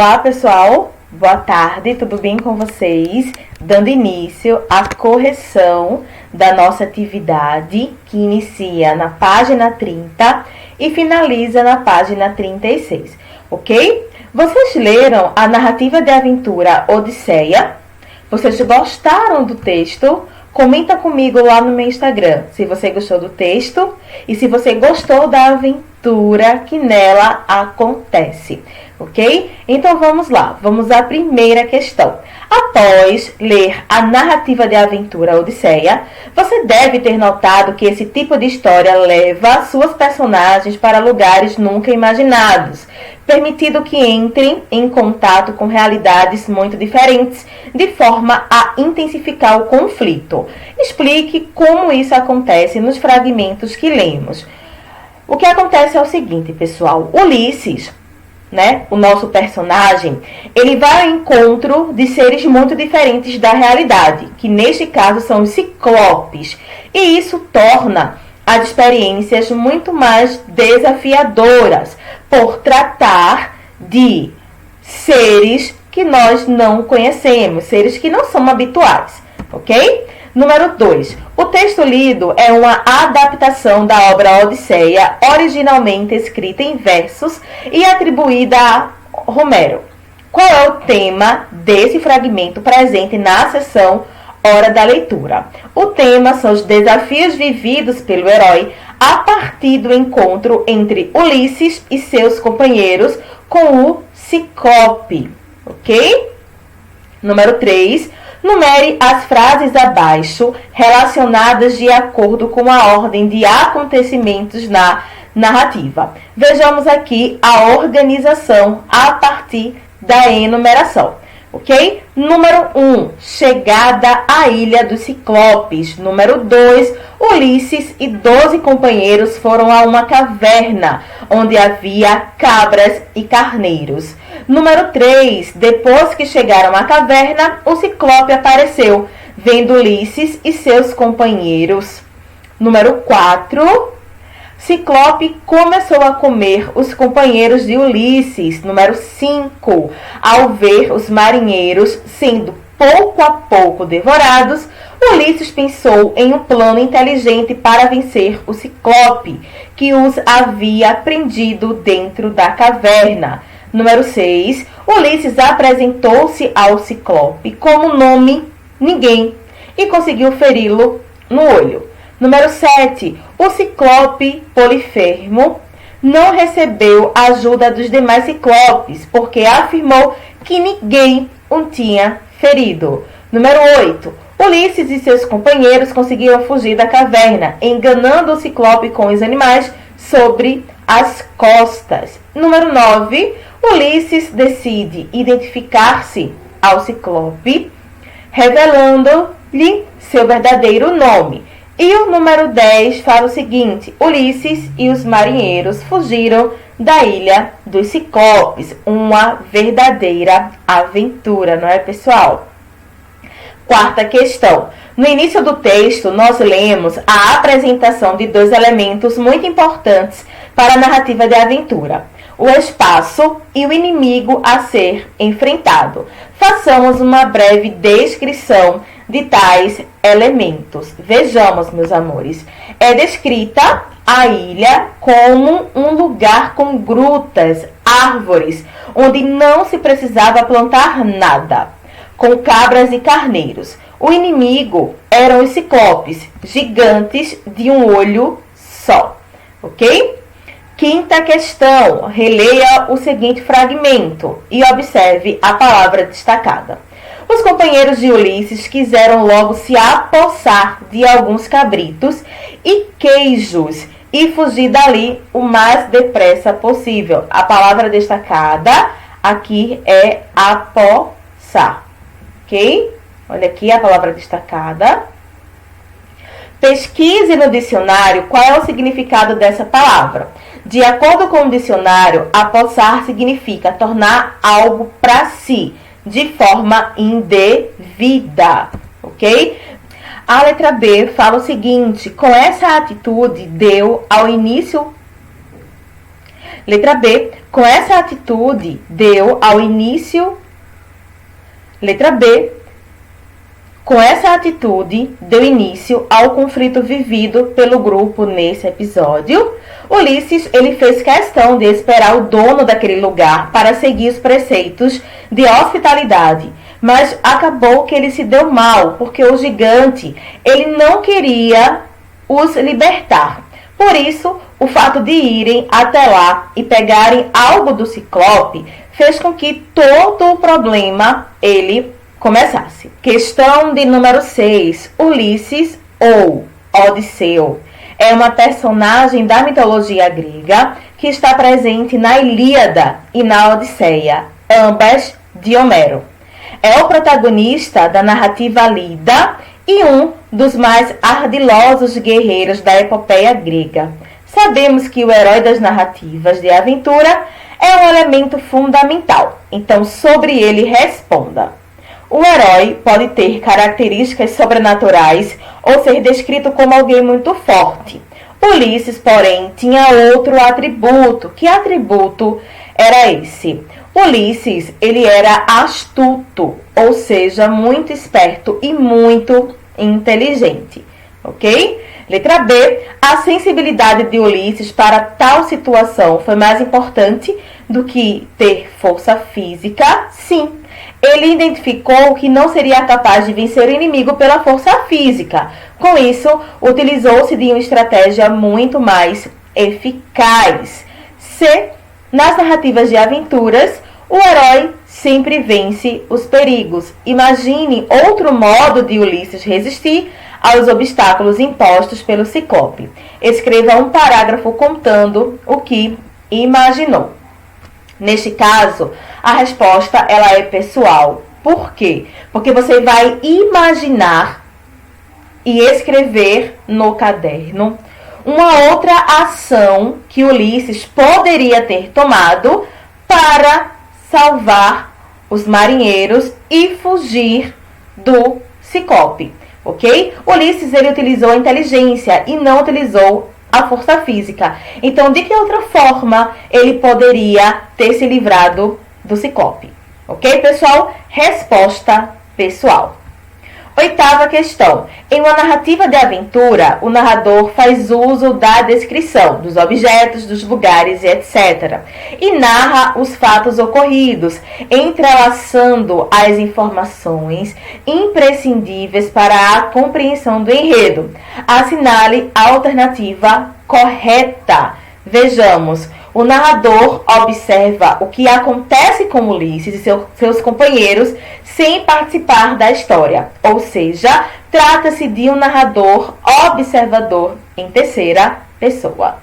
Olá pessoal, boa tarde, tudo bem com vocês? Dando início à correção da nossa atividade que inicia na página 30 e finaliza na página 36, ok? Vocês leram a narrativa de aventura Odisseia? Vocês gostaram do texto? Comenta comigo lá no meu Instagram se você gostou do texto e se você gostou da aventura que nela acontece, ok? Então vamos lá, vamos à primeira questão. Após ler a narrativa de aventura Odisseia, você deve ter notado que esse tipo de história leva suas personagens para lugares nunca imaginados, permitindo que entrem em contato com realidades muito diferentes, de forma a intensificar o conflito. Explique como isso acontece nos fragmentos que lemos. O que acontece é o seguinte, pessoal. Ulisses, o nosso personagem, ele vai ao encontro de seres muito diferentes da realidade, que neste caso são os ciclopes. E isso torna as experiências muito mais desafiadoras, por tratar de seres que nós não conhecemos, seres que não são habituais, ok? Número 2. O texto lido é uma adaptação da obra Odisseia, originalmente escrita em versos e atribuída a Homero. Qual é o tema desse fragmento presente na seção Hora da Leitura? O tema são os desafios vividos pelo herói a partir do encontro entre Ulisses e seus companheiros com o Ciclope, ok? Número 3. Numere as frases abaixo relacionadas de acordo com a ordem de acontecimentos na narrativa. Vejamos aqui a organização a partir da enumeração. Ok? Número 1, chegada à Ilha dos Ciclopes. Número 2, Ulisses e 12 companheiros foram a uma caverna, onde havia cabras e carneiros. Número 3, depois que chegaram à caverna, o Ciclope apareceu, vendo Ulisses e seus companheiros. Número 4, Ciclope começou a comer os companheiros de Ulisses. Número 5. Ao ver os marinheiros sendo pouco a pouco devorados, Ulisses pensou em um plano inteligente para vencer o Ciclope, que os havia prendido dentro da caverna. Número 6. Ulisses apresentou-se ao Ciclope como nome Ninguém e conseguiu feri-lo no olho. Número 7. O Ciclope Polifermo não recebeu a ajuda dos demais Ciclopes, porque afirmou que ninguém o tinha ferido. Número 8. Ulisses e seus companheiros conseguiram fugir da caverna, enganando o Ciclope com os animais sobre as costas. Número 9. Ulisses decide identificar-se ao Ciclope, revelando-lhe seu verdadeiro nome. E o número 10 fala o seguinte: Ulisses e os marinheiros fugiram da Ilha dos Ciclopes. Uma verdadeira aventura, não é, pessoal? Quarta questão. No início do texto, nós lemos a apresentação de dois elementos muito importantes para a narrativa de aventura: o espaço e o inimigo a ser enfrentado. Façamos uma breve descrição de tais elementos. Vejamos, meus amores. É descrita a ilha como um lugar com grutas, árvores, onde não se precisava plantar nada, com cabras e carneiros. O inimigo eram os ciclopes, gigantes de um olho só. Ok? Quinta questão. Releia o seguinte fragmento e observe a palavra destacada. Os companheiros de Ulisses quiseram logo se apossar de alguns cabritos e queijos e fugir dali o mais depressa possível. A palavra destacada aqui é apossar, ok? Olha aqui a palavra destacada. Pesquise no dicionário qual é o significado dessa palavra. De acordo com o dicionário, apossar significa tornar algo para si, de forma indevida, ok? A letra B fala o seguinte: com essa atitude deu ao início Letra B. Com essa atitude, deu ao início... Letra B. Com essa atitude, deu início ao conflito vivido pelo grupo nesse episódio. Ulisses, ele fez questão de esperar o dono daquele lugar para seguir os preceitos de hospitalidade, mas acabou que ele se deu mal, porque o gigante, ele não queria os libertar. Por isso, o fato de irem até lá e pegarem algo do Ciclope fez com que todo o problema ele começasse. Questão de número 6. Ulisses ou Odisseu é uma personagem da mitologia grega que está presente na Ilíada e na Odisseia, ambas de Homero. É o protagonista da narrativa lida e um dos mais ardilosos guerreiros da epopeia grega. Sabemos que o herói das narrativas de aventura é um elemento fundamental, então sobre ele responda. O herói pode ter características sobrenaturais ou ser descrito como alguém muito forte. Ulisses, porém, tinha outro atributo. Que atributo era esse? Ulisses, ele era astuto, ou seja, muito esperto e muito inteligente, ok? Letra B. A sensibilidade de Ulisses para tal situação foi mais importante do que ter força física? Sim. Ele identificou que não seria capaz de vencer o inimigo pela força física. Com isso, utilizou-se de uma estratégia muito mais eficaz. C. Nas narrativas de aventuras, o herói sempre vence os perigos. Imagine outro modo de Ulisses resistir aos obstáculos impostos pelo Ciclope. Escreva um parágrafo contando o que imaginou. Neste caso, a resposta ela é pessoal. Por quê? Porque você vai imaginar e escrever no caderno uma outra ação que Ulisses poderia ter tomado para salvar os marinheiros e fugir do Ciclope, ok? Ulisses, ele utilizou a inteligência e não utilizou a força física. Então, de que outra forma ele poderia ter se livrado do Ciclope? Ok, pessoal? Resposta pessoal. Oitava questão. Em uma narrativa de aventura, o narrador faz uso da descrição dos objetos, dos lugares, etc. E narra os fatos ocorridos, entrelaçando as informações imprescindíveis para a compreensão do enredo. Assinale a alternativa correta. Vejamos. O narrador observa o que acontece com Ulisses e seus companheiros sem participar da história. Ou seja, trata-se de um narrador observador em terceira pessoa.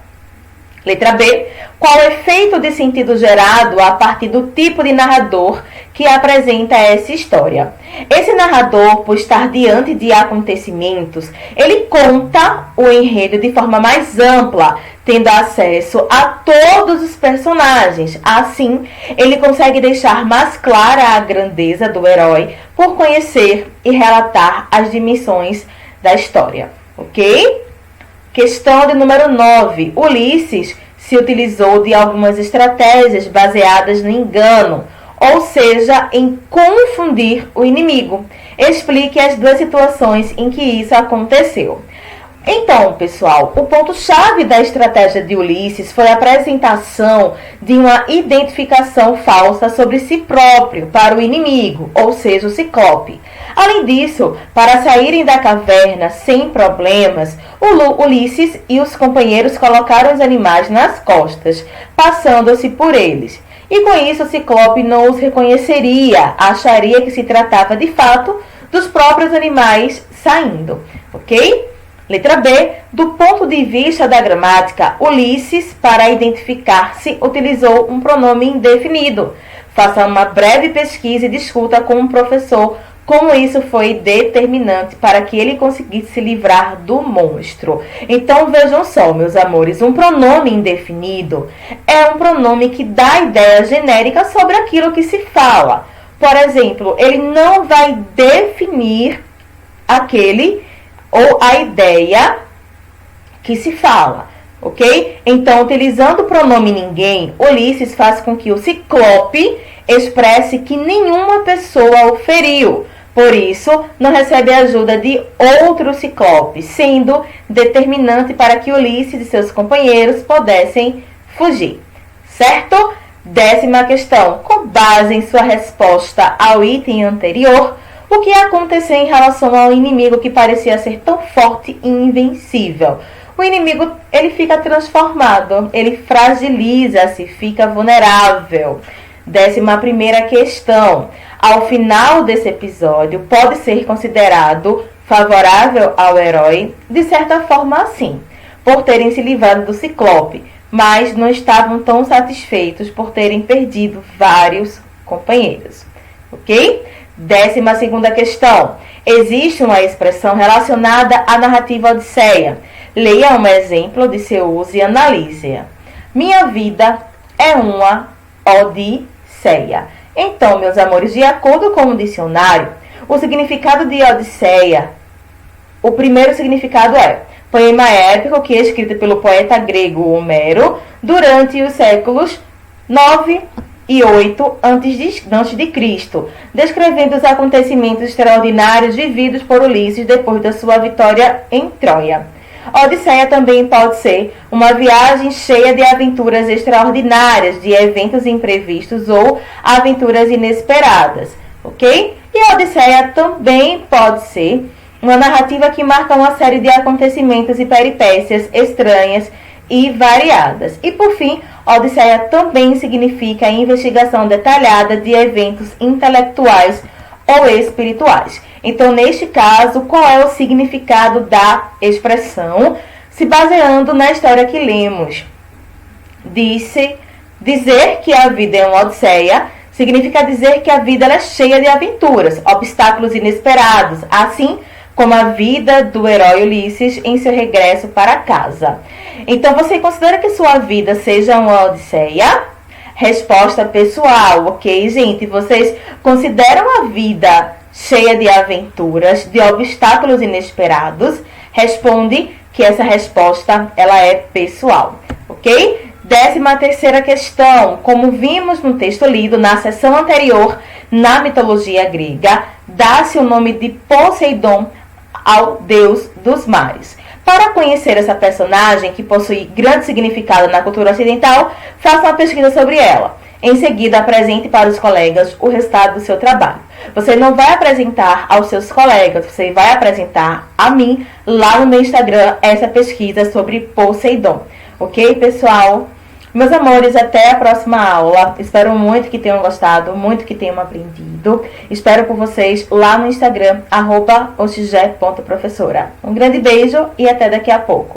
Letra B. Qual o efeito de sentido gerado a partir do tipo de narrador que apresenta essa história? Esse narrador, por estar diante de acontecimentos, ele conta o enredo de forma mais ampla, tendo acesso a todos os personagens. Assim, ele consegue deixar mais clara a grandeza do herói por conhecer e relatar as dimensões da história. Ok? Questão de número 9. Ulisses se utilizou de algumas estratégias baseadas no engano, ou seja, em confundir o inimigo. Explique as duas situações em que isso aconteceu. Então, pessoal, o ponto-chave da estratégia de Ulisses foi a apresentação de uma identificação falsa sobre si próprio para o inimigo, ou seja, o Ciclope. Além disso, para saírem da caverna sem problemas, Ulisses e os companheiros colocaram os animais nas costas, passando-se por eles. E com isso, o Ciclope não os reconheceria, acharia que se tratava de fato dos próprios animais saindo, ok? Letra B. Do ponto de vista da gramática, Ulisses, para identificar-se, utilizou um pronome indefinido. Faça uma breve pesquisa e discuta com o professor como isso foi determinante para que ele conseguisse se livrar do monstro. Então, vejam só, meus amores, um pronome indefinido é um pronome que dá ideia genérica sobre aquilo que se fala. Por exemplo, ele não vai definir aquele ou a ideia que se fala. ok? Então, utilizando o pronome ninguém, Ulisses faz com que o Ciclope expresse que nenhuma pessoa o feriu. Por isso, não recebe a ajuda de outro Ciclope, sendo determinante para que Ulisses e seus companheiros pudessem fugir. Certo? 10ª questão. Com base em sua resposta ao item anterior, o que aconteceu em relação ao inimigo que parecia ser tão forte e invencível? O inimigo, ele fica transformado, ele fragiliza-se, fica vulnerável. 11ª questão. Ao final desse episódio, pode ser considerado favorável ao herói? De certa forma, sim, por terem se livrado do Ciclope, mas não estavam tão satisfeitos por terem perdido vários companheiros. Ok? 12ª questão. Existe uma expressão relacionada à narrativa Odisseia. Leia um exemplo de seu uso e analise-a. Minha vida é uma Odisseia. Então, meus amores, de acordo com o dicionário, o significado de Odisseia, o primeiro significado é poema épico que é escrito pelo poeta grego Homero durante os séculos 9 e 8 antes de Cristo, descrevendo os acontecimentos extraordinários vividos por Ulisses depois da sua vitória em Troia. Odisseia também pode ser uma viagem cheia de aventuras extraordinárias, de eventos imprevistos ou aventuras inesperadas, ok? E a Odisseia também pode ser uma narrativa que marca uma série de acontecimentos e peripécias estranhas e variadas. E por fim, Odisseia também significa a investigação detalhada de eventos intelectuais ou espirituais. Então, neste caso, qual é o significado da expressão? Se baseando na história que lemos. Dizer que a vida é uma odisseia significa dizer que a vida é cheia de aventuras, obstáculos inesperados, assim como a vida do herói Ulisses em seu regresso para casa. Então, você considera que sua vida seja uma odisseia? Resposta pessoal, ok, gente? Vocês consideram a vida cheia de aventuras, de obstáculos inesperados? Responde que essa resposta ela é pessoal, ok? 13ª questão. Como vimos no texto lido na sessão anterior, na mitologia grega, dá-se o nome de Poseidon ao deus dos mares. Para conhecer essa personagem, que possui grande significado na cultura ocidental, faça uma pesquisa sobre ela. Em seguida, apresente para os colegas o resultado do seu trabalho. Você não vai apresentar aos seus colegas, você vai apresentar a mim, lá no meu Instagram, essa pesquisa sobre Poseidon. Ok, pessoal? Meus amores, até a próxima aula. Espero muito que tenham gostado, muito que tenham aprendido. Espero por vocês lá no Instagram, @oxigé.professora. Um grande beijo e até daqui a pouco.